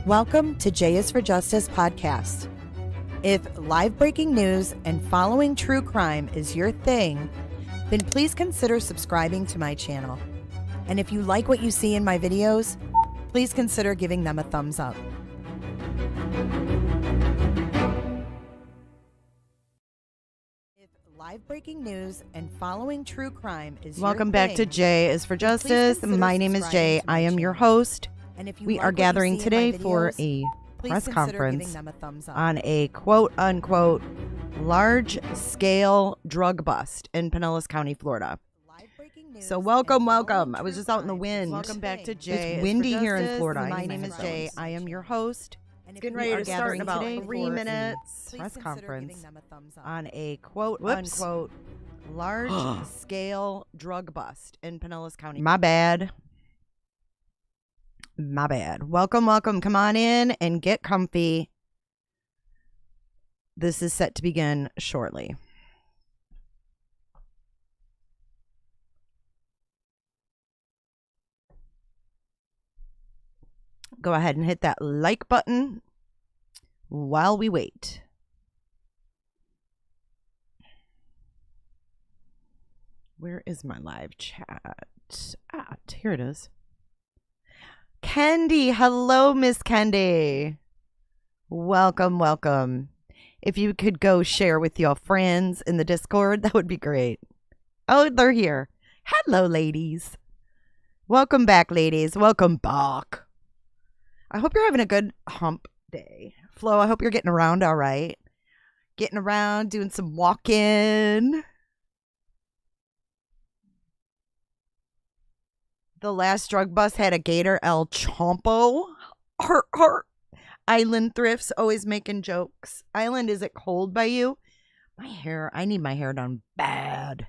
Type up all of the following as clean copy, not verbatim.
Welcome to J is for Justice podcast. If live breaking news and following true crime is your thing, then please consider subscribing to my channel. And if you like what you see in my videos, please consider giving them a thumbs up. If live breaking news and following true crime is Welcome back to J is for Justice. My name is Jay. I am your host. We are gathering today for a press conference on a quote-unquote large-scale drug bust in Pinellas County, Florida. So welcome. I was just out in the wind. Welcome back to J. It's windy here in Florida. My name is Jay. I am your host. Getting We ready are to start gathering in about today 3 for minutes. a press conference on a quote-unquote large-scale drug bust in Pinellas County. My bad. Welcome. Come on in and get comfy. This is set to begin shortly. Go ahead and hit that like button while we wait. Where is my live chat? Here it is. Kendi, hello, Miss Kendi. Welcome. If you could go share with your friends in the Discord, that would be great. Oh, they're here. Hello, ladies. Welcome back, ladies. Welcome back. I hope you're having a good hump day. Flo, I hope you're getting around all right. Getting around, doing some walking. The last drug bust had a gator El Chompo. Island Thrifts always making jokes. Island, is it cold by you? My hair, I need my hair done bad.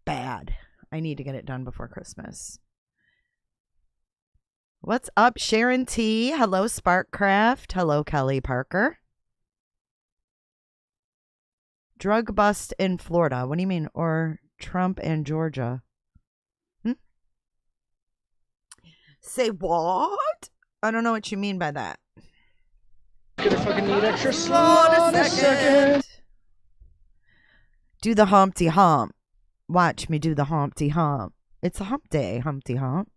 I need to get it done before Christmas. What's up, Sharon T? Hello, Sparkcraft. Hello, Kelly Parker. Drug bust in Florida. What do you mean? Or Trump and Georgia? Say what? I don't know what you mean by that. Gonna fucking need extra slow in a second. Do the Humpty Hump. Watch me do the Humpty Hump. It's a hump day, Humpty Hump.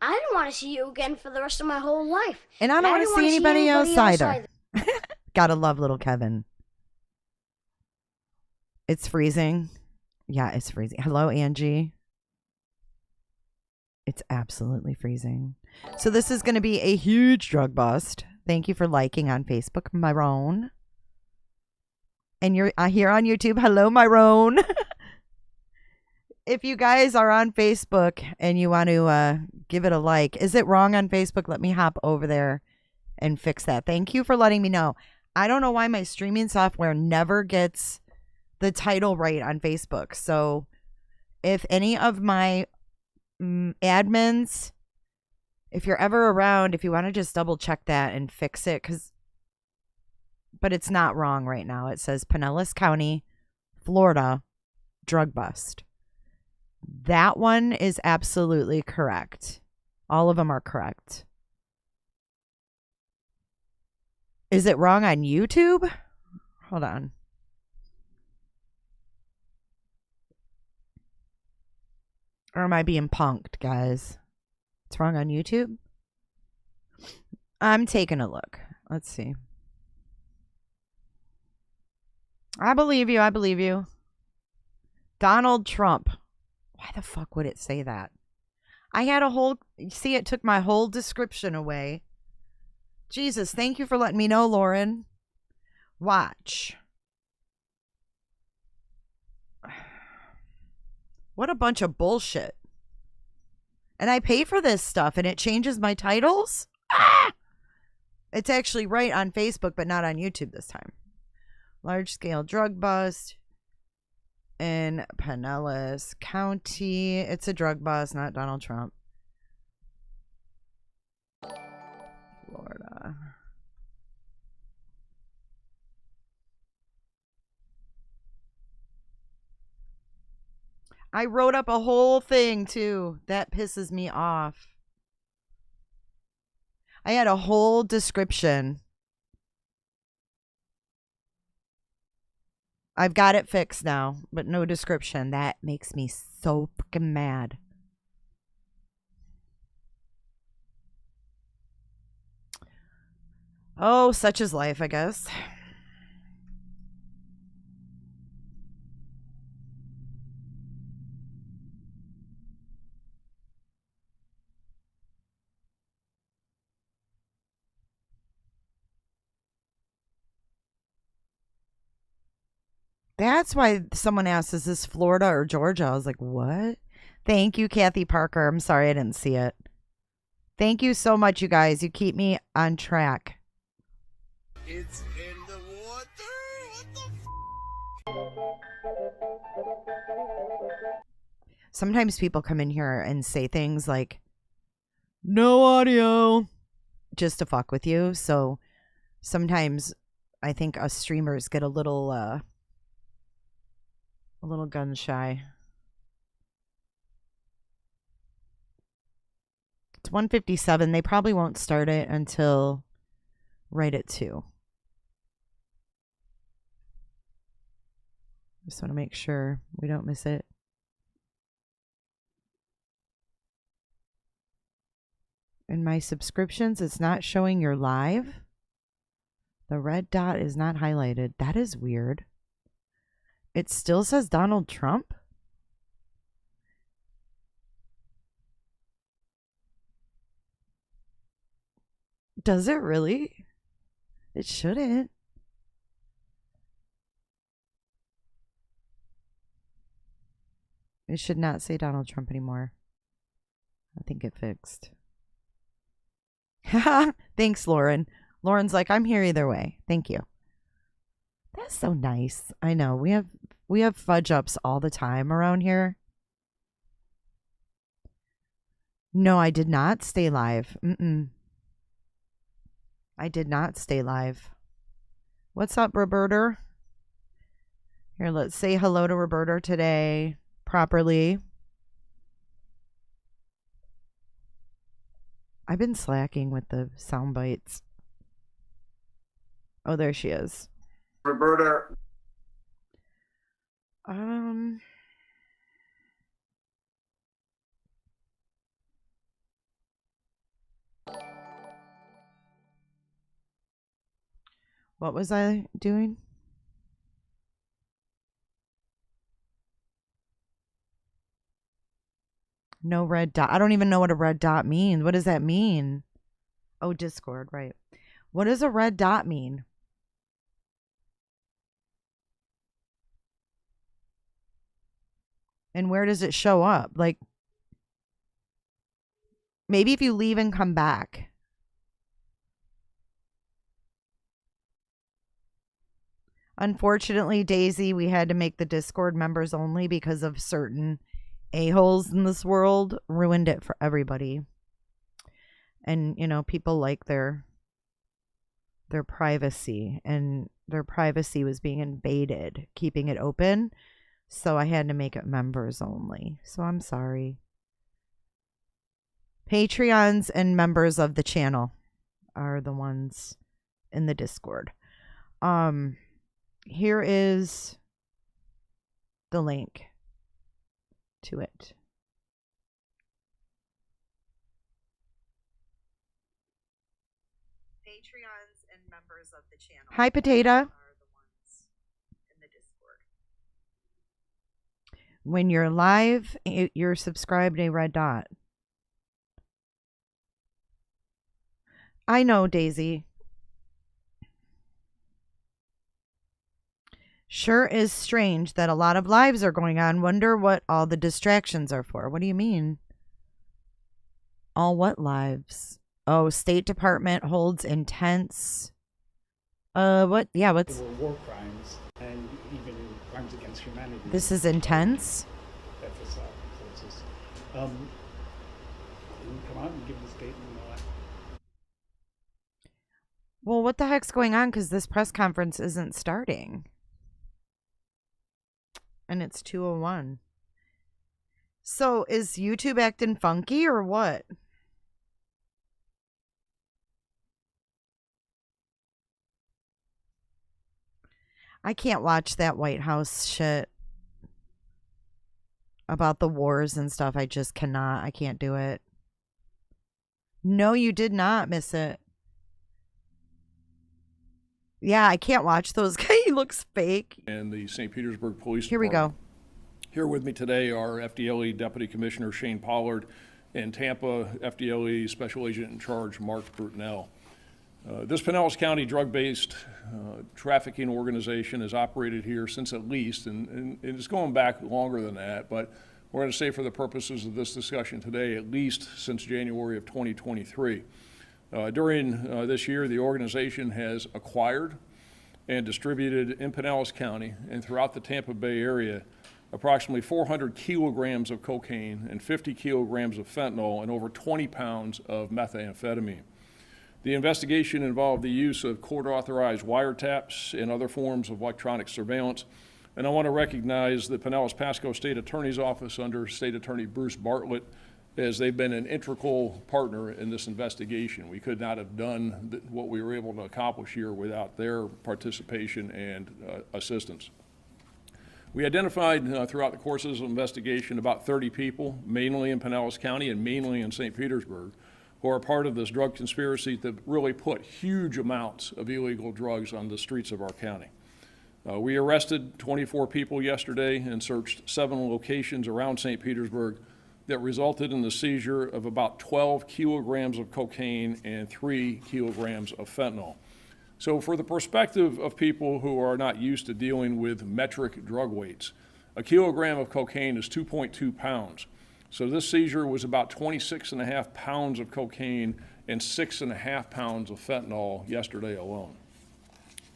I don't want to see you again for the rest of my whole life. And I don't want to see anybody else either. Gotta love little Kevin. It's freezing. Yeah, it's freezing. Hello, Angie. It's absolutely freezing. So this is going to be a huge drug bust. Thank you for liking on Facebook, Myron. And you're here on YouTube. Hello, Myron. If you guys are on Facebook and you want to give it a like, is it wrong on Facebook? Let me hop over there and fix that. Thank you for letting me know. I don't know why my streaming software never gets the title right on Facebook. So if any of my admins, if you're ever around, if you want to just double check that and fix it, but it's not wrong right now. It says Pinellas County, Florida, drug bust. That one is absolutely correct. All of them are correct. Is it wrong on YouTube? Hold on. Or am I being punked, guys? It's wrong on YouTube? I'm taking a look. Let's see. I believe you. Donald Trump. Why the fuck would it say that? I had a whole... See, it took my whole description away. Jesus, thank you for letting me know, Lauren. Watch. What a bunch of bullshit. And I pay for this stuff and it changes my titles? Ah! It's actually right on Facebook, but not on YouTube this time. Large scale drug bust in Pinellas County. It's a drug bust, not Donald Trump. Florida. I wrote up a whole thing too. That pisses me off. I had a whole description. I've got it fixed now, but no description. That makes me so fucking mad. Oh, such is life, I guess. That's why someone asked, is this Florida or Georgia? I was like, what? Thank you, Kathy Parker. I'm sorry I didn't see it. Thank you so much, you guys. You keep me on track. It's in the water. What the Sometimes people come in here and say things like, no audio, just to fuck with you. So sometimes I think us streamers get a little gun shy. It's 1:57. They probably won't start it until right at 2. Just want to make sure we don't miss it. In my subscriptions, it's not showing you're live. The red dot is not highlighted. That is weird. It still says Donald Trump. Does it really? It shouldn't. It should not say Donald Trump anymore. I think it fixed. Thanks, Lauren. Lauren's like, I'm here either way. Thank you. That's so nice. I know. We have fudge ups all the time around here. No, I did not stay live. I did not stay live. What's up, Roberta? Here, let's say hello to Roberta today properly. I've been slacking with the sound bites. Oh, there she is. Roberta. What was I doing? No red dot. I don't even know what a red dot means. What does that mean? Oh, Discord, right. What does a red dot mean? And where does it show up? Like, maybe if you leave and come back. Unfortunately, Daisy, we had to make the Discord members only because of certain a-holes in this world. Ruined it for everybody. And, you know, people like their privacy, and their privacy was being invaded, keeping it open. So I had to make it members only. So I'm sorry. Patreons and members of the channel are the ones in the Discord. Here is the link to it. Patreons and members of the channel. Hi, Potato. Are the ones in the Discord. When you're live, you're subscribed a red dot. I know, Daisy. Sure is strange that a lot of lives are going on. Wonder what all the distractions are for. What do you mean? All what lives? Oh, State Department holds intense. What? Yeah, what's? There were war crimes and even crimes against humanity. This is intense. That's a side. So it's just, can you come out and give the statement and all that? Well, what the heck's going on? Because this press conference isn't starting. And it's 2:01. So is YouTube acting funky or what? I can't watch that White House shit about the wars and stuff. I just cannot. I can't do it. No, you did not miss it. Yeah, I can't watch those guys. He looks fake. And the St. Petersburg Police Here we Department. go. Here with me today are FDLE Deputy Commissioner Shane Pollard and Tampa FDLE Special Agent in Charge Mark Brutinel. This Pinellas County drug-based trafficking organization has operated here since at least, and it's going back longer than that, but we're going to say for the purposes of this discussion today, at least since January of 2023. During this year, the organization has acquired and distributed in Pinellas County and throughout the Tampa Bay area approximately 400 kilograms of cocaine and 50 kilograms of fentanyl and over 20 pounds of methamphetamine. The investigation involved the use of court-authorized wiretaps and other forms of electronic surveillance. And I want to recognize the Pinellas Pasco State Attorney's Office under State Attorney Bruce Bartlett, as they've been an integral partner in this investigation. We could not have done what we were able to accomplish here without their participation and assistance. We identified throughout the course of this investigation about 30 people, mainly in Pinellas County and mainly in St. Petersburg, who are part of this drug conspiracy that really put huge amounts of illegal drugs on the streets of our county. We arrested 24 people yesterday and searched 7 locations around St. Petersburg that resulted in the seizure of about 12 kilograms of cocaine and 3 kilograms of fentanyl. So for the perspective of people who are not used to dealing with metric drug weights, a kilogram of cocaine is 2.2 pounds. So this seizure was about 26.5 pounds of cocaine and 6.5 pounds of fentanyl yesterday alone.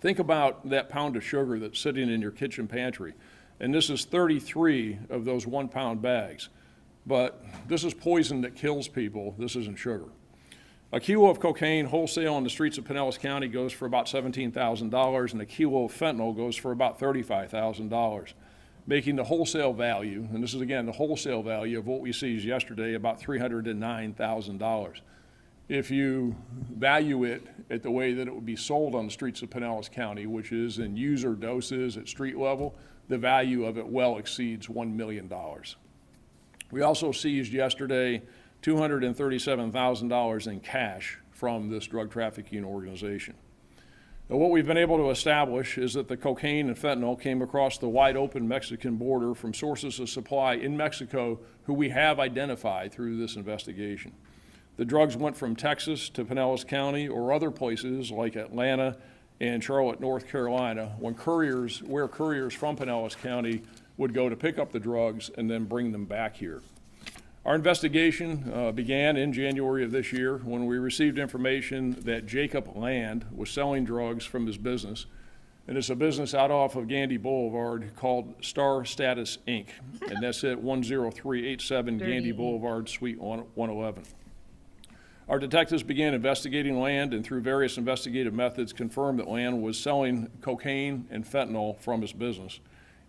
Think about that pound of sugar that's sitting in your kitchen pantry. And this is 33 of those 1 pound bags. But this is poison that kills people. This isn't sugar. A kilo of cocaine wholesale on the streets of Pinellas County goes for about $17,000, and a kilo of fentanyl goes for about $35,000, making the wholesale value, and this is again the wholesale value of what we seized yesterday, about $309,000. If you value it at the way that it would be sold on the streets of Pinellas County, which is in user doses at street level, the value of it well exceeds $1 million. We also seized yesterday $237,000 in cash from this drug trafficking organization. Now, what we've been able to establish is that the cocaine and fentanyl came across the wide open Mexican border from sources of supply in Mexico who we have identified through this investigation. The drugs went from Texas to Pinellas County or other places like Atlanta and Charlotte, North Carolina, where couriers from Pinellas County would go to pick up the drugs and then bring them back here. Our investigation began in January of this year when we received information that Jacob Land was selling drugs from his business, and it's a business out off of Gandy Boulevard called Star Status Inc., and that's at 10387 Gandy Boulevard, Suite 111. Our detectives began investigating Land and through various investigative methods confirmed that Land was selling cocaine and fentanyl from his business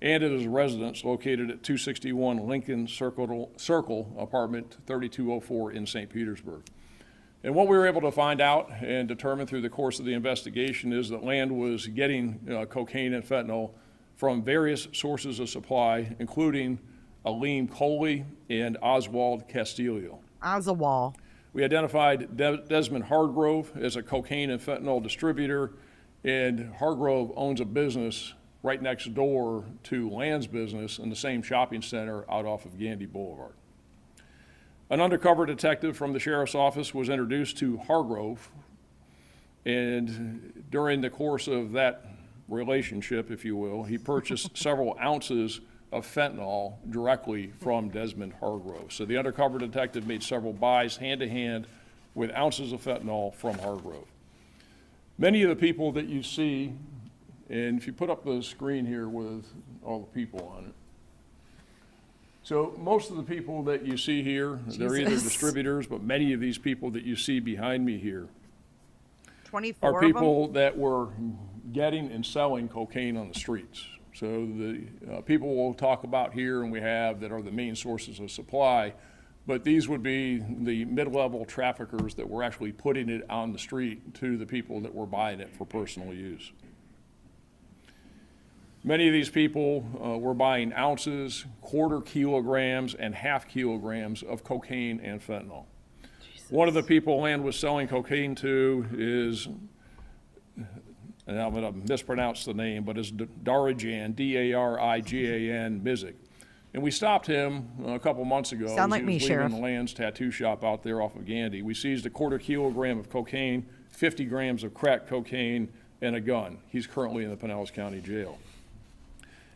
and at his residence located at 261 Lincoln Circle, apartment 3204 in St. Petersburg. And what we were able to find out and determine through the course of the investigation is that Land was getting cocaine and fentanyl from various sources of supply, including Aleem Coley and Oswald Castillo. Oswald. We identified Desmond Hargrove as a cocaine and fentanyl distributor, and Hargrove owns a business right next door to Land's business in the same shopping center out off of Gandy Boulevard. An undercover detective from the sheriff's office was introduced to Hargrove, and during the course of that relationship, if you will, he purchased several ounces of fentanyl directly from Desmond Hargrove. So the undercover detective made several buys hand-to-hand with ounces of fentanyl from Hargrove. Many of the people that you see, and if you put up the screen here with all the people on it. So most of the people that you see here, they're either distributors, but many of these people that you see behind me here 24 are people that were getting and selling cocaine on the streets. So the people we'll talk about here and we have that are the main sources of supply, but these would be the mid-level traffickers that were actually putting it on the street to the people that were buying it for personal use. Many of these people were buying ounces, quarter kilograms, and half kilograms of cocaine and fentanyl. Jesus. One of the people Land was selling cocaine to is, and I'm going to mispronounce the name, but it's Darijan, D-A-R-I-G-A-N, Mizik. And we stopped him a couple months ago. Sound like he me, was Sheriff. leaving Land's tattoo shop out there off of Gandy. We seized a quarter kilogram of cocaine, 50 grams of crack cocaine, and a gun. He's currently in the Pinellas County Jail.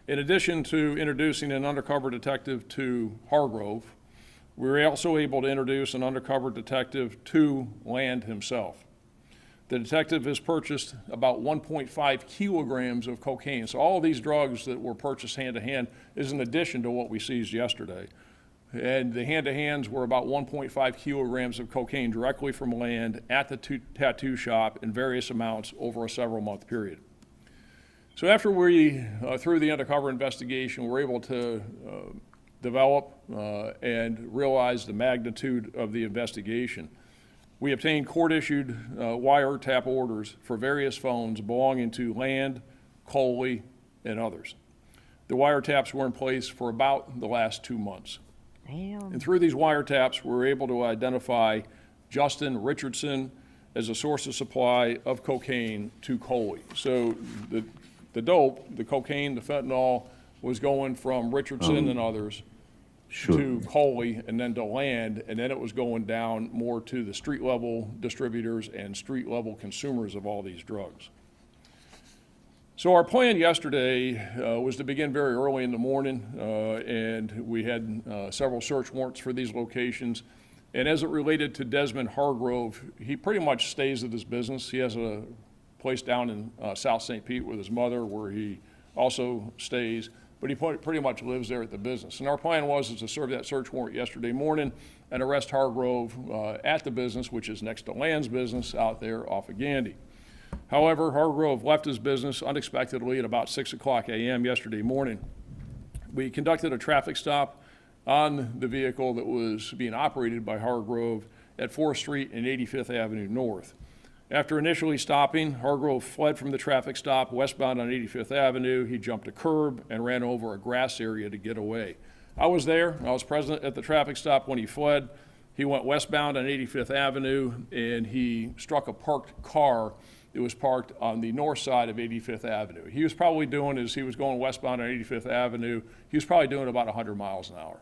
In addition to introducing an undercover detective to Hargrove, we were also able to introduce an undercover detective to Land himself. The detective has purchased about 1.5 kilograms of cocaine. So all of these drugs that were purchased hand-to-hand is in addition to what we seized yesterday. And the hand-to-hands were about 1.5 kilograms of cocaine directly from Land at the tattoo shop in various amounts over a several-month period. So after we, through the undercover investigation, were able to develop and realize the magnitude of the investigation, we obtained court-issued wiretap orders for various phones belonging to Land, Coley, and others. The wiretaps were in place for about the last 2 months. Damn. And through these wiretaps, we were able to identify Justin Richardson as a source of supply of cocaine to Coley. So the dope, the cocaine, the fentanyl, was going from Richardson and others to Coley and then to Land, and then it was going down more to the street level distributors and street level consumers of all these drugs. So our plan yesterday was to begin very early in the morning, and we had several search warrants for these locations. And as it related to Desmond Hargrove, he pretty much stays at his business. He has a place down in South St. Pete with his mother where he also stays, but he pretty much lives there at the business. And our plan was to serve that search warrant yesterday morning and arrest Hargrove at the business, which is next to Land's business out there off of Gandy. However, Hargrove left his business unexpectedly at about 6 o'clock a.m. yesterday morning. We conducted a traffic stop on the vehicle that was being operated by Hargrove at 4th Street and 85th Avenue North. After initially stopping, Hargrove fled from the traffic stop westbound on 85th Avenue. He jumped a curb and ran over a grass area to get away. I was there. I was present at the traffic stop when he fled. He went westbound on 85th Avenue and he struck a parked car. It was parked on the north side of 85th Avenue. He was probably doing, as he was going westbound on 85th Avenue, he was probably doing about 100 miles an hour.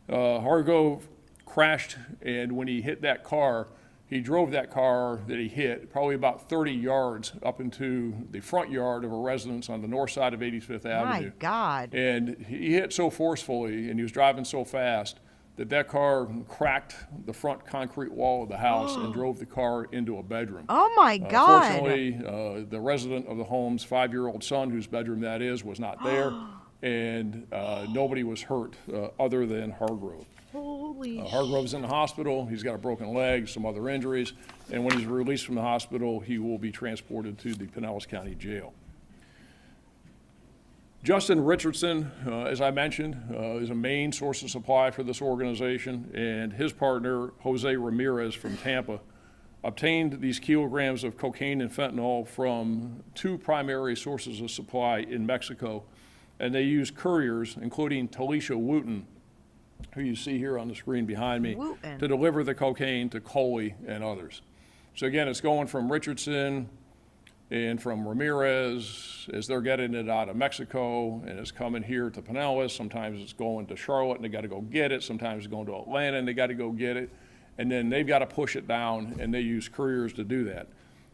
Hargrove crashed, and when he hit that car, he drove that car that he hit probably about 30 yards up into the front yard of a residence on the north side of 85th Avenue. My God. And he hit so forcefully, and he was driving so fast, that car cracked the front concrete wall of the house and drove the car into a bedroom. Oh my God. Fortunately, the resident of the home's 5-year-old son, whose bedroom that is, was not there, and nobody was hurt other than Hargrove. Holy Hargrove's in the hospital. He's got a broken leg, some other injuries, and when he's released from the hospital, he will be transported to the Pinellas County Jail. Justin Richardson, as I mentioned, is a main source of supply for this organization, and his partner, Jose Ramirez from Tampa, obtained these kilograms of cocaine and fentanyl from 2 primary sources of supply in Mexico, and they used couriers, including Talisha Wooten, who you see here on the screen behind me, to deliver the cocaine to Coley and others. So again, it's going from Richardson and from Ramirez as they're getting it out of Mexico, and it's coming here to Pinellas. Sometimes it's going to Charlotte and they got to go get it. Sometimes it's going to Atlanta and they got to go get it. And then they've got to push it down, and they use couriers to do that.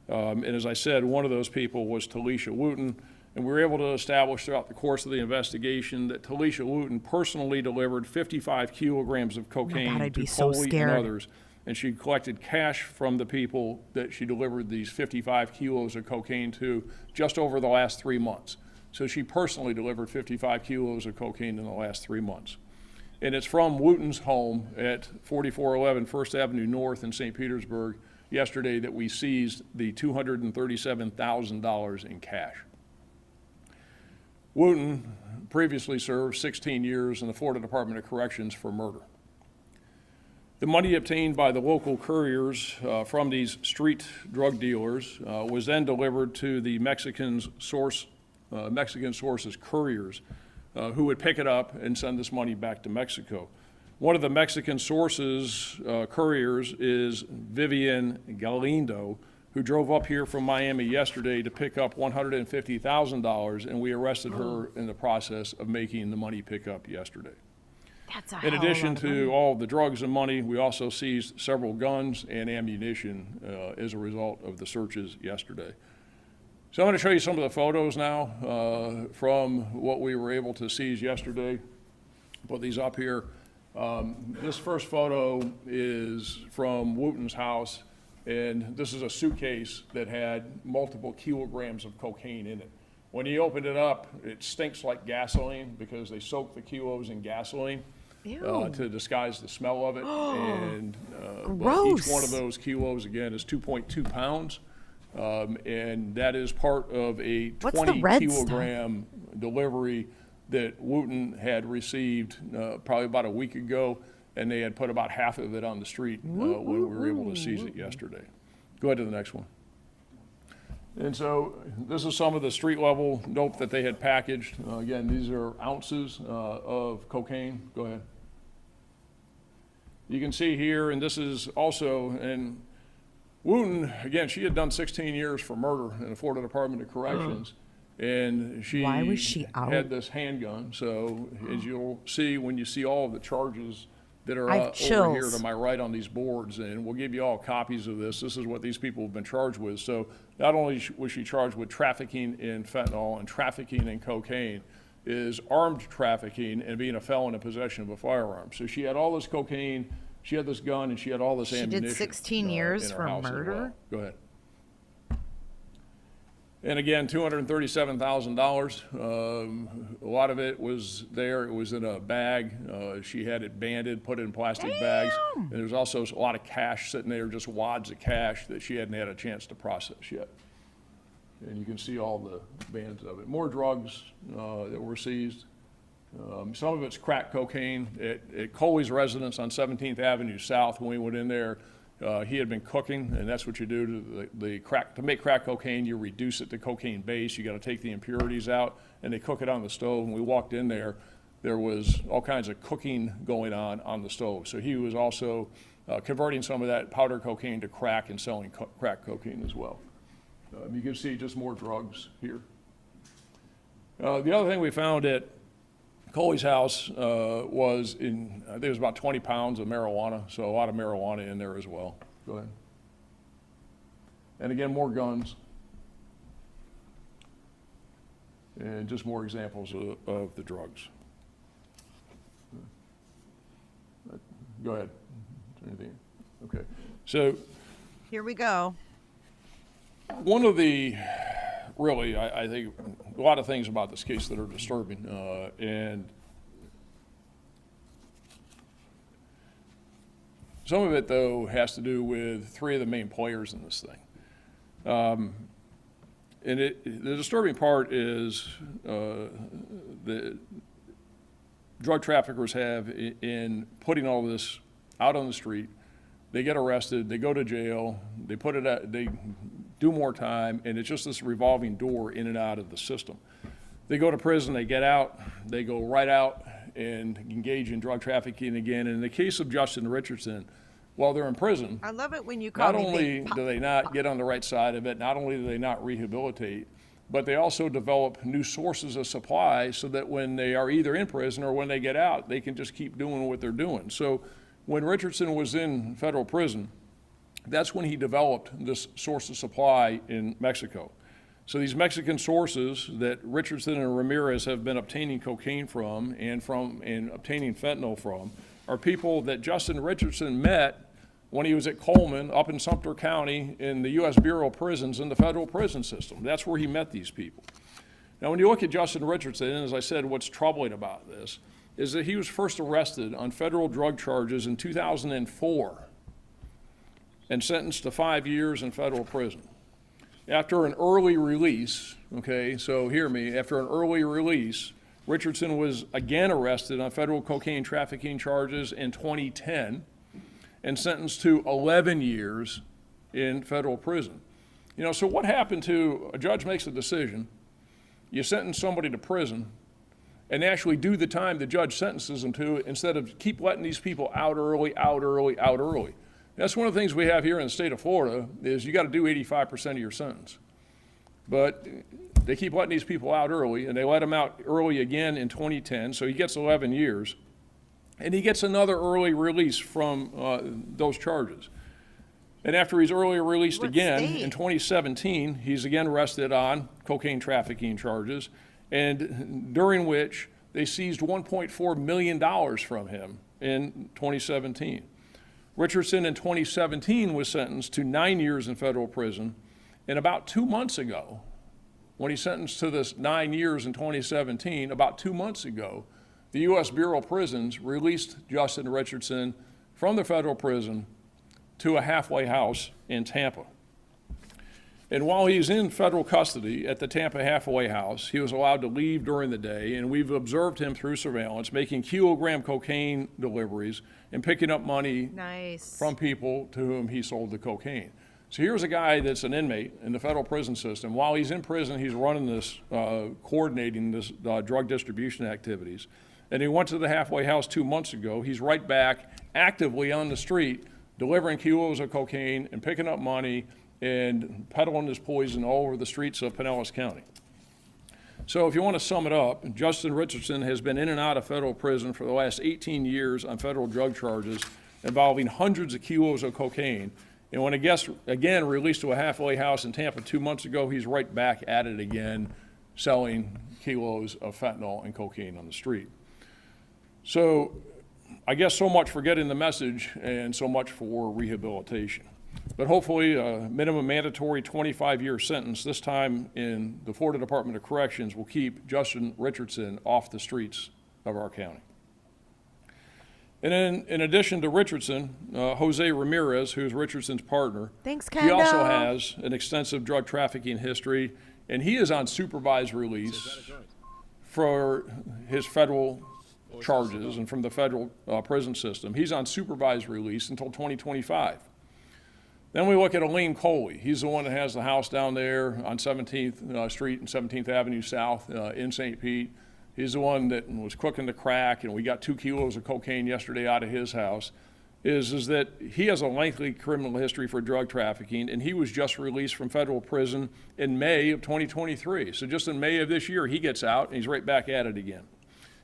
And as I said, one of those people was Talisha Wooten, and we were able to establish throughout the course of the investigation that Talisha Wooten personally delivered 55 kilograms of cocaine to Coley and others. And she collected cash from the people that she delivered these 55 kilos of cocaine to just over the last 3 months. So she personally delivered 55 kilos of cocaine in the last 3 months. And it's from Wooten's home at 4411 First Avenue North in St. Petersburg yesterday that we seized the $237,000 in cash. Wooten previously served 16 years in the Florida Department of Corrections for murder. The money obtained by the local couriers from these street drug dealers was then delivered to the Mexican's source Mexican sources, couriers, who would pick it up and send this money back to Mexico. One of the Mexican sources, couriers, is Vivian Galindo, who drove up here from Miami yesterday to pick up $150,000, and we arrested her in the process of making the money pickup yesterday. That's a In addition to all the drugs and money, we also seized several guns and ammunition as a result of the searches yesterday. So I'm going to show you some of the photos now from what we were able to seize yesterday. Put these up here. This first photo is from Wooten's house, and this is a suitcase that had multiple kilograms of cocaine in it. When he opened it up, it stinks like gasoline because they soaked the kilos in gasoline to disguise the smell of it. And but each one of those kilos, again, is 2.2 pounds. And that is part of a 20 kilogram delivery that Wooten had received probably about a week ago, and they had put about half of it on the street when we were able to seize it yesterday. Go ahead to the next one. And so this is some of the street level dope that they had packaged. Again, these are ounces of cocaine. Go ahead. You can see here, and this is also, and Wooten, again, she had done 16 years for murder in the Florida Department of Corrections. And Why was she out? had this handgun. So as you'll see when you see all of the charges that are I have over chills. here to my right on these boards, and we'll give you all copies of this. This is what these people have been charged with. So not only was she charged with trafficking in fentanyl and trafficking in cocaine, is armed trafficking and being a felon in possession of a firearm. So she had all this cocaine, she had this gun, and she had all this ammunition. She did 16 years in her for house as murder? well. Go ahead. And again, $237,000. A lot of it was there. It was in a bag. She had it banded, put it in plastic bags. And there's also a lot of cash sitting there, just wads of cash that she hadn't had a chance to process yet. And you can see all the bands of it. More drugs that were seized. Some of it's crack cocaine. At Coley's residence on 17th Avenue South, when we went in there, he had been cooking, and that's what you do to the crack. To make crack cocaine, you reduce it to cocaine base. You got to take the impurities out, and they cook it on the stove. And we walked in there, there was all kinds of cooking going on the stove. So he was also converting some of that powder cocaine to crack and selling crack cocaine as well. You can see just more drugs here. The other thing we found at Coley's house was I think it was about 20 pounds of marijuana, so a lot of marijuana in there as well. Go ahead. And again, more guns. And just more examples of the drugs. Go ahead. Anything? Okay. So Here we go. one of the, really, I think a lot of things about this case that are disturbing, and some of it, though, has to do with three of the main players in this thing. And the disturbing part is the drug traffickers have in putting all this out on the street. They get arrested, they go to jail, they put it out, they do more time, and it's just this revolving door in and out of the system. They go to prison, they get out, they go right out and engage in drug trafficking again. And in the case of Justin Richardson, while they're in prison, I love it when you call not me only Big do they not get on the right side of it, not only do they not rehabilitate, but they also develop new sources of supply so that when they are either in prison or when they get out, they can just keep doing what they're doing. So when Richardson was in federal prison, that's when he developed this source of supply in Mexico. So these Mexican sources that Richardson and Ramirez have been obtaining cocaine from and obtaining fentanyl from are people that Justin Richardson met when he was at Coleman up in Sumter County in the U.S. Bureau of Prisons in the federal prison system. That's where he met these people. Now, when you look at Justin Richardson, and as I said, what's troubling about this is that he was first arrested on federal drug charges in 2004 and sentenced to 5 years in federal prison. After an early release, okay, so hear me, after an early release, Richardson was again arrested on federal cocaine trafficking charges in 2010 and sentenced to 11 years in federal prison. You know, so what happened to, a judge makes a decision, you sentence somebody to prison and actually do the time the judge sentences them to, instead of keep letting these people out early, out early, out early. That's one of the things we have here in the state of Florida, is you got to do 85% of your sentence. But they keep letting these people out early, and they let him out early again in 2010, so he gets 11 years. And he gets another early release from those charges. And after he's early released again in 2017, he's again arrested on cocaine trafficking charges, and during which they seized $1.4 million from him in 2017. Richardson in 2017 was sentenced to 9 years in federal prison, and about 2 months ago, when he sentenced to this 9 years in 2017, about 2 months ago, the U.S. Bureau of Prisons released Justin Richardson from the federal prison to a halfway house in Tampa. And while he's in federal custody at the Tampa halfway house, he was allowed to leave during the day, and we've observed him through surveillance making kilogram cocaine deliveries and picking up money from people to whom he sold the cocaine. So here's a guy that's an inmate in the federal prison system. While he's in prison, he's running this, coordinating this drug distribution activities. And he went to the halfway house 2 months ago. He's right back actively on the street, delivering kilos of cocaine and picking up money and peddling his poison all over the streets of Pinellas County. So if you want to sum it up, Justin Richardson has been in and out of federal prison for the last 18 years on federal drug charges involving hundreds of kilos of cocaine. And when he gets, again, released to a halfway house in Tampa 2 months ago, he's right back at it again, selling kilos of fentanyl and cocaine on the street. So I guess so much for getting the message and so much for rehabilitation. But hopefully a minimum mandatory 25-year sentence, this time in the Florida Department of Corrections, will keep Justin Richardson off the streets of our county. And then in addition to Richardson, Jose Ramirez, who's Richardson's partner, Thanks, he also has an extensive drug trafficking history, and he is on supervised release for his federal charges and from the federal prison system. He's on supervised release until 2025. Then we look at Elaine Coley. He's the one that has the house down there on 17th Street and 17th Avenue South in St. Pete. He's the one that was cooking the crack, and we got 2 kilos of cocaine yesterday out of his house. Is that he has a lengthy criminal history for drug trafficking, and he was just released from federal prison in May of 2023. So just in May of this year, he gets out, and he's right back at it again.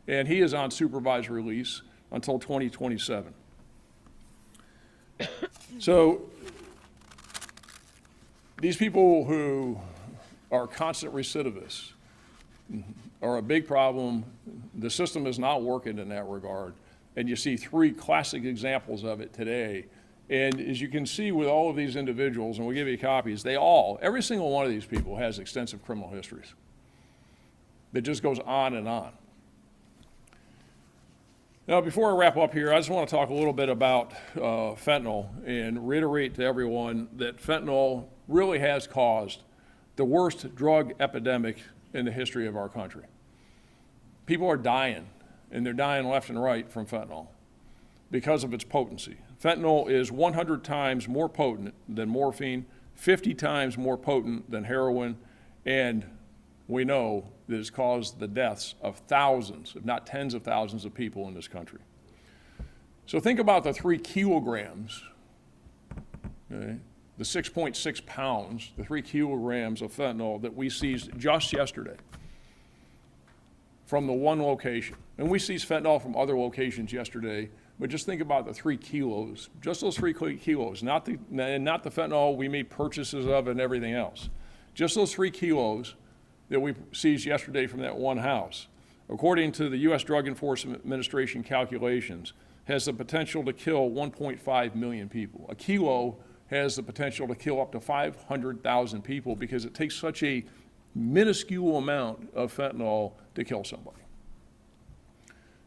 And he is on supervised release until 2027. So these people who are constant recidivists are a big problem. The system is not working in that regard. And you see 3 classic examples of it today. And as you can see with all of these individuals, and we'll give you copies, every single one of these people has extensive criminal histories. It just goes on and on. Now, before I wrap up here, I just want to talk a little bit about fentanyl and reiterate to everyone that fentanyl really has caused the worst drug epidemic in the history of our country. People are dying, and they're dying left and right from fentanyl because of its potency. Fentanyl is 100 times more potent than morphine, 50 times more potent than heroin, and we know that it's caused the deaths of thousands, if not tens of thousands of people in this country. So think about the 3 kilograms, okay, the 6.6 pounds, the 3 kilograms of fentanyl that we seized just yesterday from the one location. And we seized fentanyl from other locations yesterday, but just think about the 3 kilos, just those 3 kilos, not the fentanyl we made purchases of and everything else. Just those 3 kilos that we seized yesterday from that one house, according to the U.S. Drug Enforcement Administration calculations, has the potential to kill 1.5 million people. A kilo has the potential to kill up to 500,000 people because it takes such a minuscule amount of fentanyl to kill somebody.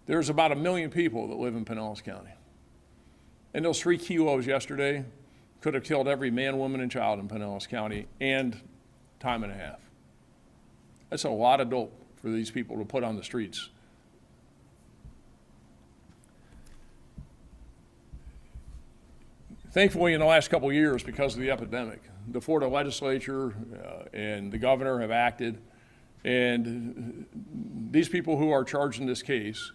There's about 1 million people that live in Pinellas County. And those 3 kilos yesterday could have killed every man, woman, and child in Pinellas County, and time and a half. That's a lot of dope for these people to put on the streets. Thankfully, in the last couple of years, because of the epidemic, the Florida legislature and the governor have acted, And these people who are charged in this case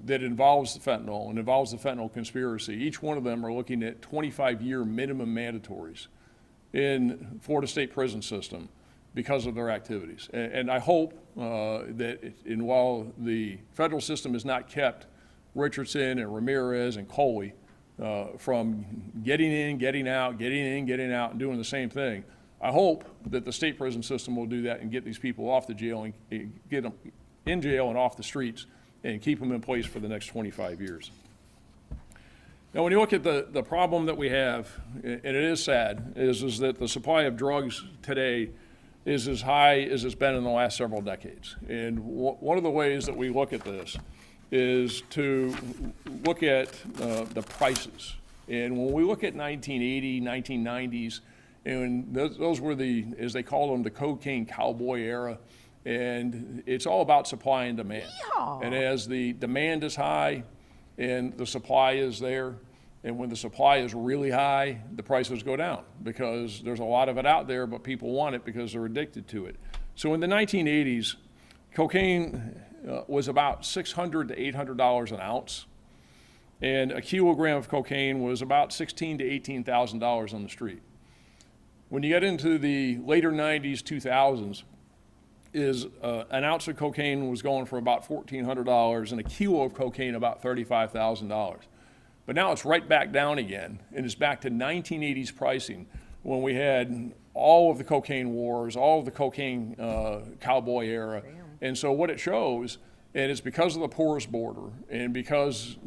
that involves the fentanyl and involves the fentanyl conspiracy, each one of them are looking at 25-year minimum mandatories in Florida State prison system because of their activities. And I hope while the federal system has not kept Richardson and Ramirez and Coley from getting in, getting out, getting in, getting out, and doing the same thing, I hope that the state prison system will do that and get these people off the jail and get them in jail and off the streets and keep them in place for the next 25 years. Now, when you look at the problem that we have, and it is sad, is that the supply of drugs today is as high as it's been in the last several decades. And one of the ways that we look at this is to look at the prices. And when we look at 1980, 1990s, and those were as they called them, the cocaine cowboy era. And it's all about supply and demand. Yeehaw. And as the demand is high and the supply is there, and when the supply is really high, the prices go down because there's a lot of it out there, but people want it because they're addicted to it. So in the 1980s, cocaine was about $600 to $800 an ounce. And a kilogram of cocaine was about $16,000 to $18,000 on the street. When you get into the later 90s, 2000s, an ounce of cocaine was going for about $1,400 and a kilo of cocaine about $35,000. But now it's right back down again, and it's back to 1980s pricing when we had all of the cocaine wars, all of the cocaine cowboy era. Damn. And so what it shows, and it's because of the porous border and because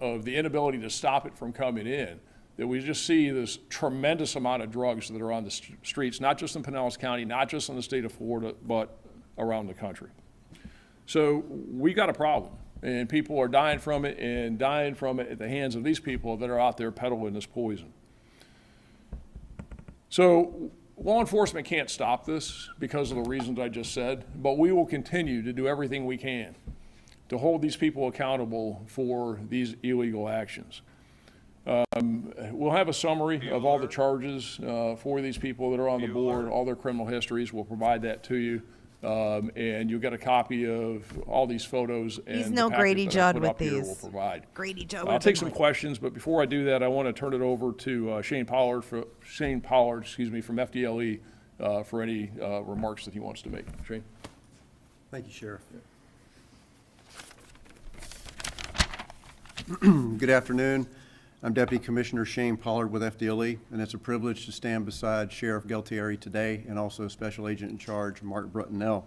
of the inability to stop it from coming in, that we just see this tremendous amount of drugs that are on the streets, not just in Pinellas County, not just in the state of Florida, but around the country. So we got a problem, and people are dying from it and dying from it at the hands of these people that are out there peddling this poison. So law enforcement can't stop this because of the reasons I just said, but we will continue to do everything we can to hold these people accountable for these illegal actions. We'll have a summary of all the charges for these people that are on the board, all their criminal histories. We'll provide that to you. And you'll get a copy of all these photos. He's and no the Grady Judd with these. these. We'll provide. Grady Judd. I'll take some questions, but before I do that, I want to turn it over to Shane Pollard from FDLE for any remarks that he wants to make. Shane. Thank you, Sheriff. Good afternoon. I'm Deputy Commissioner Shane Pollard with FDLE, and it's a privilege to stand beside Sheriff Gualtieri today and also Special Agent in Charge Mark Brutnell.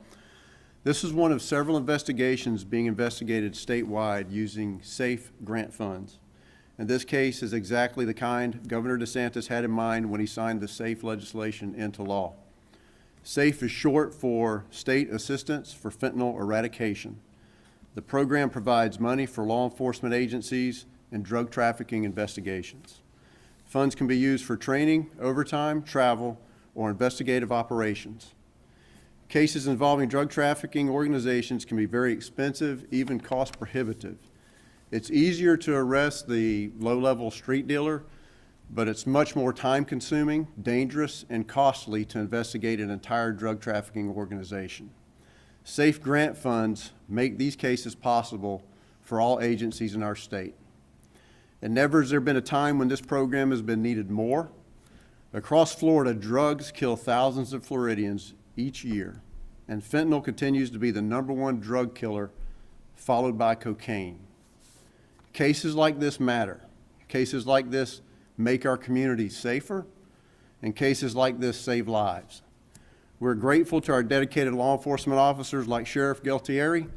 This is one of several investigations being investigated statewide using SAFE grant funds. And this case is exactly the kind Governor DeSantis had in mind when he signed the SAFE legislation into law. SAFE is short for State Assistance for Fentanyl Eradication. The program provides money for law enforcement agencies and drug trafficking investigations. Funds can be used for training, overtime, travel, or investigative operations. Cases involving drug trafficking organizations can be very expensive, even cost prohibitive. It's easier to arrest the low-level street dealer, but it's much more time-consuming, dangerous, and costly to investigate an entire drug trafficking organization. SAFE grant funds make these cases possible for all agencies in our state. And never has there been a time when this program has been needed more. Across Florida, drugs kill thousands of Floridians each year, and fentanyl continues to be the #1 drug killer, followed by cocaine. Cases like this matter. Cases like this make our communities safer, and cases like this save lives. We're grateful to our dedicated law enforcement officers like Sheriff Gualtieri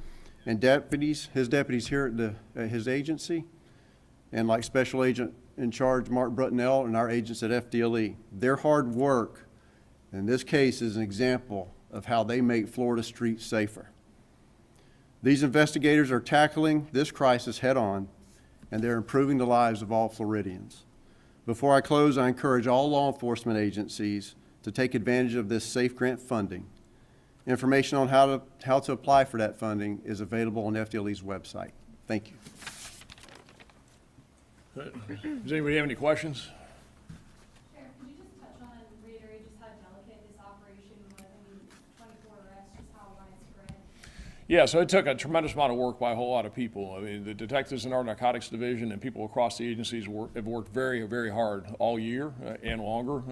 and his deputies here at his agency, and like Special Agent in Charge Mark Brutnell and our agents at FDLE. Their hard work in this case is an example of how they make Florida streets safer. These investigators are tackling this crisis head on, and they're improving the lives of all Floridians. Before I close, I encourage all law enforcement agencies to take advantage of this SAFE grant funding. Information on how to apply for that funding is available on FDLE's website. Thank you. Does anybody have any questions? Sheriff, could you just touch on, reiterate just how delicate this operation was? I mean, 24 Yeah, so it took a tremendous amount of work by a whole lot of people. I mean, the detectives in our narcotics division and people across the agencies have worked very, very hard all year and longer,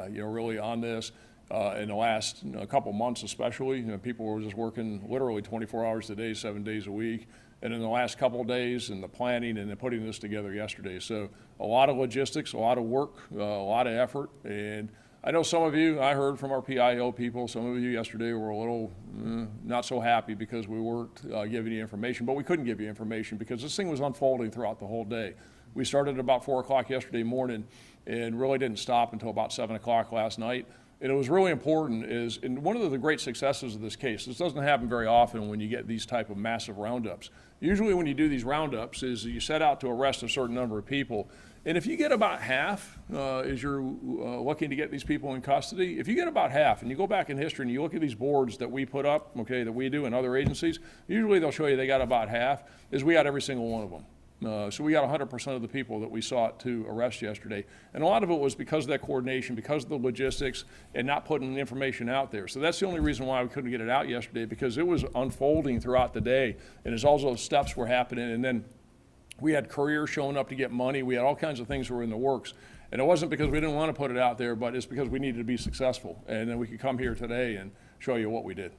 really on this. In the last couple months especially, people were just working literally 24 hours a day, 7 days a week. And in the last couple of days, and the planning and the putting this together yesterday. So a lot of logistics, a lot of work, a lot of effort. And I know some of you, I heard from our PIO people, some of you yesterday were a little not so happy because we weren't giving you information, but we couldn't give you information because this thing was unfolding throughout the whole day. We started at about 4 o'clock yesterday morning and really didn't stop until about 7 o'clock last night. And it was really important and one of the great successes of this case, this doesn't happen very often when you get these type of massive roundups. Usually when you do these roundups is you set out to arrest a certain number of people. And if you get about half, as you're looking to get these people in custody, if you get about half and you go back in history and you look at these boards that we put up, okay, that we do in other agencies, usually they'll show you they got about half, is we got every single one of them. So we got 100% of the people that we sought to arrest yesterday. And a lot of it was because of that coordination, because of the logistics, and not putting information out there. So that's the only reason why we couldn't get it out yesterday, because it was unfolding throughout the day. And as all those steps were happening, and then we had couriers showing up to get money. We had all kinds of things that were in the works. And it wasn't because we didn't want to put it out there, but it's because we needed to be successful. And then we could come here today and show you what we did.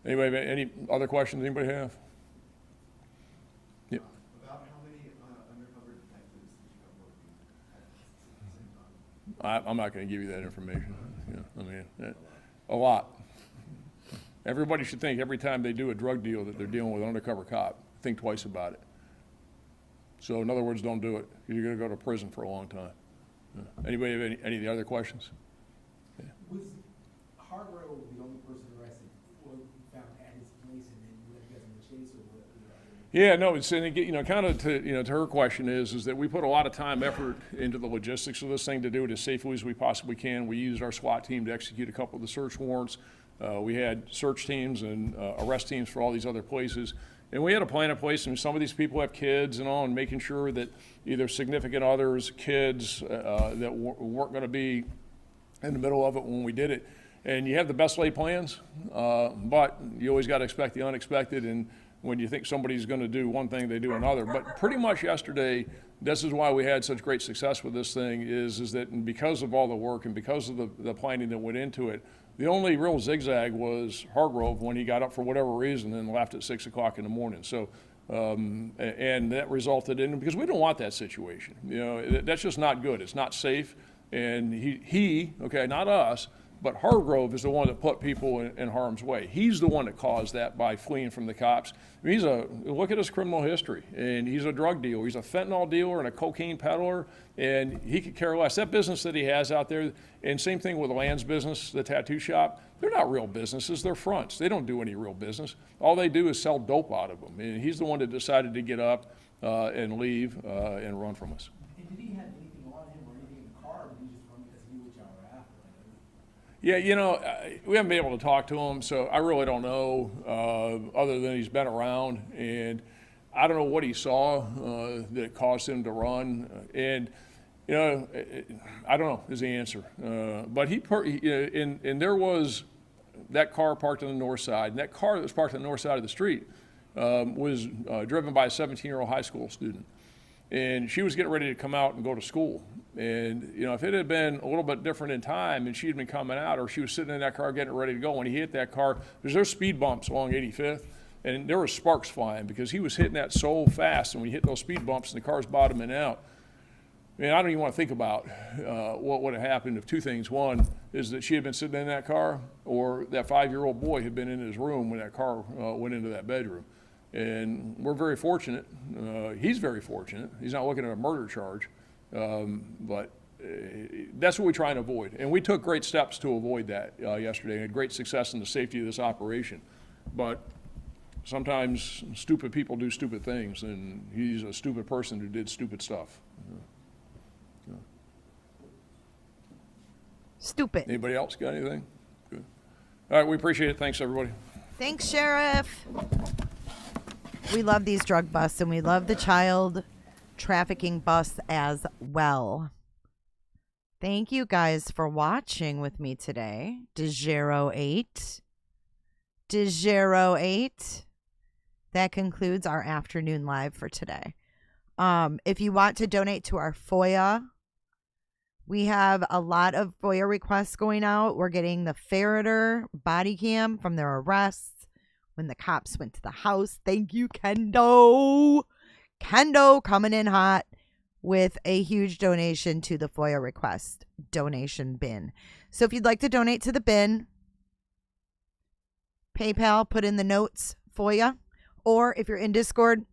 Anybody, any other questions anybody have? Yep. About how many undercover detectives did you have working at the same time? I'm not going to give you that information. A lot. Everybody should think every time they do a drug deal that they're dealing with an undercover cop. Think twice about it. So in other words, don't do it. You're going to go to prison for a long time. Anybody have any of the other questions? Was Hargrove the only person arrested or found at his place and then you guys in the chase, or what? Yeah, no, it's, and again, kind of to her question is that we put a lot of time, effort into the logistics of this thing to do it as safely as we possibly can. We used our SWAT team to execute a couple of the search warrants. We had search teams and arrest teams for all these other places. And we had a plan in place, and some of these people have kids and all, and making sure that either significant others, kids that weren't going to be in the middle of it when we did it. And you have the best laid plans, but you always got to expect the unexpected. And when you think somebody's going to do one thing, they do another. But pretty much yesterday, this is why we had such great success with this thing, is that because of all the work and because of the planning that went into it, the only real zigzag was Hargrove when he got up for whatever reason and left at 6 o'clock in the morning. So, and that resulted in, because we don't want that situation. That's just not good. It's not safe. And he, okay, not us, but Hargrove is the one that put people in harm's way. He's the one that caused that by fleeing from the cops. I mean, look at his criminal history, and he's a drug dealer. He's a fentanyl dealer and a cocaine peddler, and he could care less. That business that he has out there, and same thing with Land's business, the tattoo shop, they're not real businesses, they're fronts. They don't do any real business. All they do is sell dope out of them. And he's the one that decided to get up and leave and run from us. And did he have anything on him or anything in the car, or did he just run because he knew what y'all were after? Yeah, we haven't been able to talk to him, so I really don't know, other than he's been around, and I don't know what he saw that caused him to run, and I don't know is the answer. But and there was that car parked on the north side, and that car that was parked on the north side of the street was driven by a 17-year-old high school student. And she was getting ready to come out and go to school. And, if it had been a little bit different in time and she had been coming out, or she was sitting in that car getting ready to go, when he hit that car, there's speed bumps along 85th, and there were sparks flying because he was hitting that so fast. And when you hit those speed bumps and the car's bottoming out, I don't even want to think about what would have happened if two things. One is that she had been sitting in that car, or that 5-year-old boy had been in his room when that car went into that bedroom. And we're very fortunate. He's very fortunate. He's not looking at a murder charge. But that's what we try and avoid. And we took great steps to avoid that yesterday, and had great success in the safety of this operation. But sometimes stupid people do stupid things, and he's a stupid person who did stupid stuff. Stupid. Anybody else got anything? Good. All right, we appreciate it. Thanks, everybody. Thanks, Sheriff. We love these drug busts, and we love the child trafficking busts as well. Thank you guys for watching with me today. DeGero 8. 8. That concludes our afternoon live for today. If you want to donate to our FOIA, we have a lot of FOIA requests going out. We're getting the Ferreter body cam from their arrests when the cops went to the house. Thank you, Kendo. Kendo coming in hot with a huge donation to the FOIA request donation bin. So if you'd like to donate to the bin, PayPal, put in the notes, FOIA. Or if you're in Discord,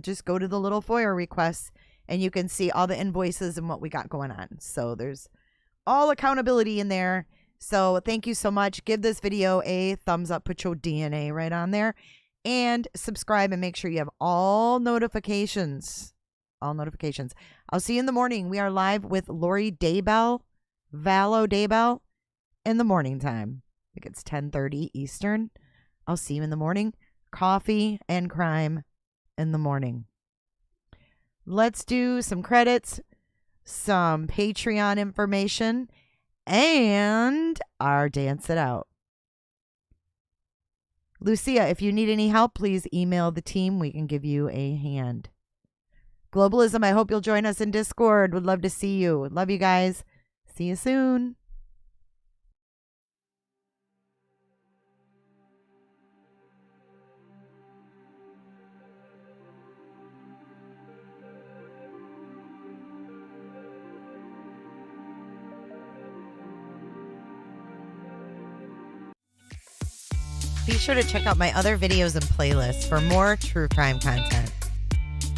just go to the little FOIA requests and you can see all the invoices and what we got going on. So there's all accountability in there. So thank you so much. Give this video a thumbs up. Put your DNA right on there. And subscribe and make sure you have all notifications. All notifications. I'll see you in the morning. We are live with Lori Daybell, Valo Daybell, in the morning time. I think it's 10:30 Eastern. I'll see you in the morning. Coffee and crime in the morning. Let's do some credits, some Patreon information, and our Dance It Out. Lucia, if you need any help, please email the team. We can give you a hand. Globalism, I hope you'll join us in Discord. Would love to see you. Love you guys. See you soon. Be sure to check out my other videos and playlists for more true crime content.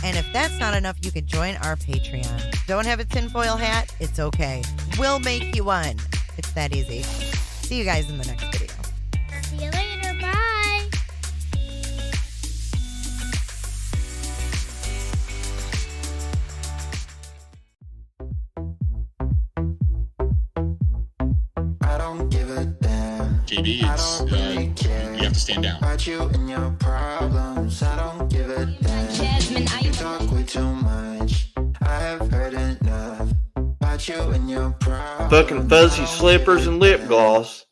And if that's not enough, you can join our Patreon. Don't have a tinfoil hat? It's okay. We'll make you one. It's that easy. See you guys in the next video. See you later. Bye. I don't give a damn. JD, it's you have to stand down. About you and your problems, I don't give a damn. Jasmine, You talk way too much. I have heard enough about you and your problems. Fucking fuzzy slippers and lip gloss.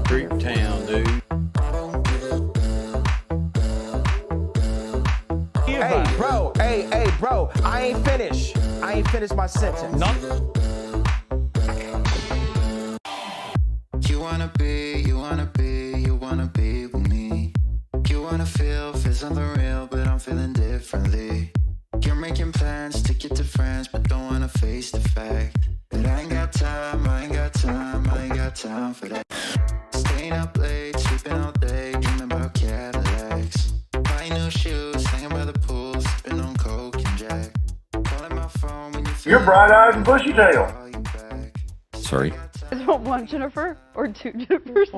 Creep town, dude. Hey, bro, I ain't finished. I ain't finished my sentence. You wanna be with me. You wanna feel something real, but I'm feeling differently. You're making plans to get to France, but don't wanna face the fact that I ain't got time for that. Staying up late, sleeping all day, dreaming about Cadillacs. Buying new shoes, hanging by the pool, sipping on Coke and Jack. Calling my phone when you're bright-eyed and bushy-tailed. Sorry. Is it one Jennifer or two Jennifers?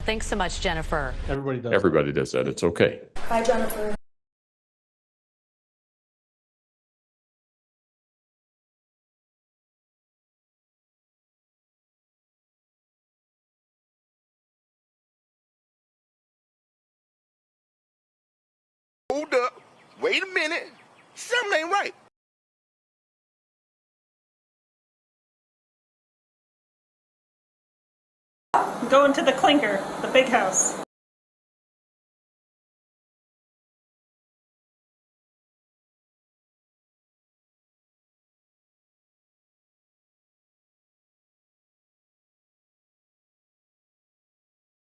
Thanks so much, Jennifer. Everybody does that. It's okay. Hi, Jennifer. Hold up. Wait a minute. Something ain't right. Going to the clinker, the big house.